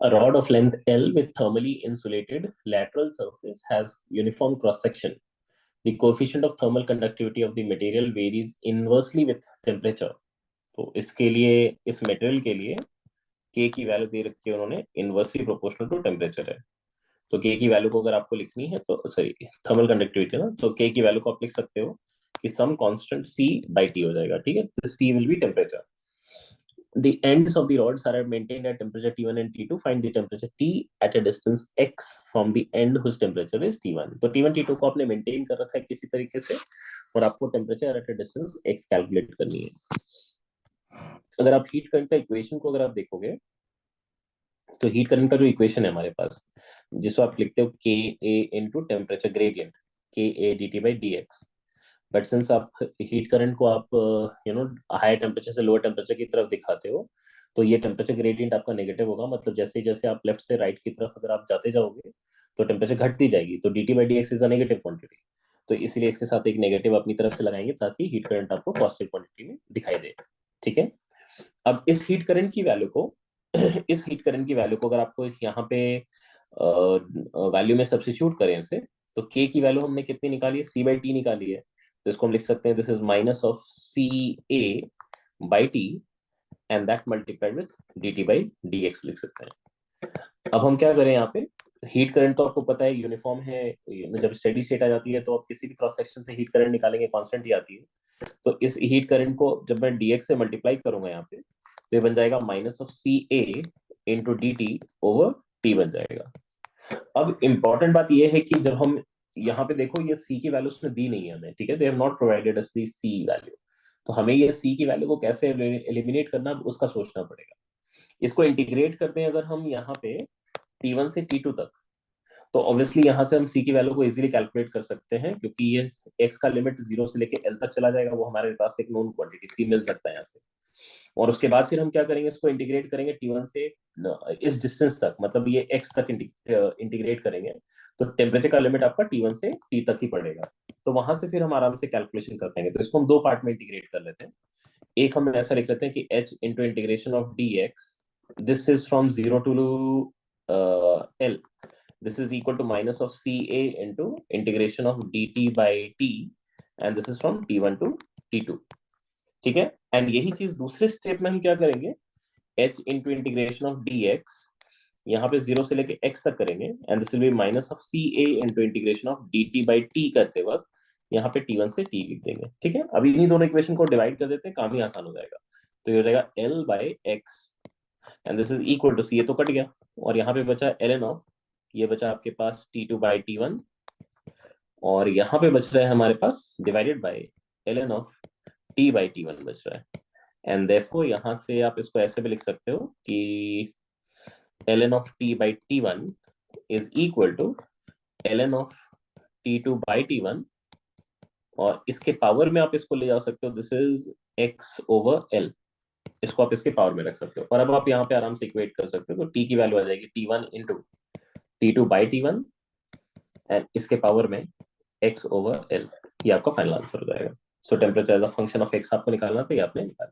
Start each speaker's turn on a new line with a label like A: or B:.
A: A rod of length L with thermally insulated lateral surface has uniform cross section. The coefficient of thermal conductivity of the material varies inversely with temperature. तो इसके लिए, इस material के लिए के की value दे रखी है उन्होंने, इनवर्सली प्रोपोर्शनल टू टेम्परेचर है। तो के की वैल्यू को अगर आपको लिखनी है तो, सॉरी, थर्मल कंडक्टिविटी ना, तो के की वैल्यू को आप लिख सकते हो कि some constant C by T हो जाएगा। ठीक है, this T will be temperature. The ends of the rods are maintained at temperature T1 and T2. Find the temperature T at a distance x from the end whose temperature is T1. तो T1 T2 को आपने maintain कर रखा है किसी तरीके से, और आपको temperature at a distance x calculate करनी है। अगर आप हीट करंट का इक्वेशन को अगर आप देखोगे, तो हीट करंट का जो इक्वेशन है हमारे पास, जिसको आप लिखते हो के ए इंटू टेम्परेचर ग्रेडियंट, के A D T by D x. But since आप हीट करंट को आप हाई टेम्परेचर से लोअर टेम्परेचर की तरफ दिखाते हो, तो ये टेम्परेचर ग्रेडियंट आपका नेगेटिव होगा। मतलब जैसे जैसे आप लेफ्ट से राइट की तरफ अगर आप जाते जाओगे, तो टेम्परेचर घटती जाएगी। तो D T by D x is a negative quantity, तो इसलिए इसके साथ एक नेगेटिव अपनी तरफ से लगाएंगे ताकि हीट करंट आपको पॉजिटिव क्वांटिटी में दिखाई दे। ठीक है, अब इस हीट करंट की वैल्यू को इस हीट करंट की वैल्यू को अगर आपको यहाँ पे वैल्यू में सब्स्टिट्यूट करें इसे, तो के की वैल्यू हमने कितनी निकाली है, सी बाई टी निकाली है। तो इसको हम लिख सकते हैं, this is minus of C A by T and that multiplied with D T by D X लिख सकते हैं। अब हम क्या करें यहाँ पे, हीट करंट तो आपको पता है यूनिफॉर्म है। जब स्टेडी स्टेट आ जाती है तो आप किसी भी क्रॉस सेक्शन से हीट करंट निकालेंगे, कांस्टेंट ही आती है। तो इस हीट करंट को जब मैं dx से मल्टीप्लाई करूंगा यहाँ पे, तो ये बन जाएगा minus of C A into D T over T बन जाएगा। अब इंपॉर्टेंट बात ये है कि जब हम यहाँ पे देखो, ये सी की वैल्यू उसने दी नहीं है हमें, ठीक है, they have not provided us the C value. तो हमें ये सी की वैल्यू को कैसे एलिमिनेट करना, उसका सोचना पड़ेगा। इसको इंटीग्रेट करते हैं अगर हम यहाँ पे T1 से T2 तक, तो ऑब्वियसली यहाँ से हम सी की वैल्यू को इजीली कैलकुलेट कर सकते हैं, क्योंकि ये एक्स का लिमिट 0 से लेके एल तक चला जाएगा। वो हमारे पास एक नोन क्वांटिटी सी मिल सकता है यहाँ से। और उसके बाद फिर हम क्या करेंगे, इसको इंटीग्रेट करेंगे T1 से इस डिस्टेंस तक, मतलब ये एक्स तक इंटीग्रेट करेंगे, तो टेम्परेचर का लिमिट आपका T1 से टी तक ही पड़ेगा। तो वहां से फिर हम आराम से कैलकुलेशन कर पाएंगे। तो इसको हम दो पार्ट में इंटीग्रेट कर लेते हैं। एक हम ऐसा लिख लेते हैं कि h into integration of D X, this is from 0 to L, this is equal to minus of CA into integration of dt by t, and this is from T1 to T2। ठीक है, and यही चीज दूसरे step में हम क्या करेंगे, h into integration of dx, यहाँ पे 0 से लेके x तक करेंगे, and this will be minus of CA into integration of dt by t करते वक्त यहाँ पे T1 से t लिख देंगे। ठीक है, अभी इन्हीं दोनों इक्वेशन को डिवाइड कर देते हैं, काम ही आसान हो जाएगा। तो ये हो जाएगा L by x, and this is equal to C, ये तो कट गया, और यहाँ पे बचा एल एन ऑफ, ये बचा आपके पास T2 बाई T1, और यहाँ पे बच रहा है हमारे पास divided by L N of T by T1 बच रहा है। एंड देयरफॉर यहाँ से आप इसको ऐसे भी लिख सकते हो कि ln of T by T1 is equal to ln of T2 by T1, और इसके पावर में आप इसको ले जा सकते हो, this is x over l, इसको आप इसके पावर में रख सकते हो। और अब आप यहाँ पे आराम से इक्वेट कर सकते हो, तो t की वैल्यू आ जाएगी T1 into T2 by T1, and इसके पावर में x ओवर l, ये आपका फाइनल आंसर हो जाएगा। So temperature as a function of x आपको निकालना था, ये आपने निकाल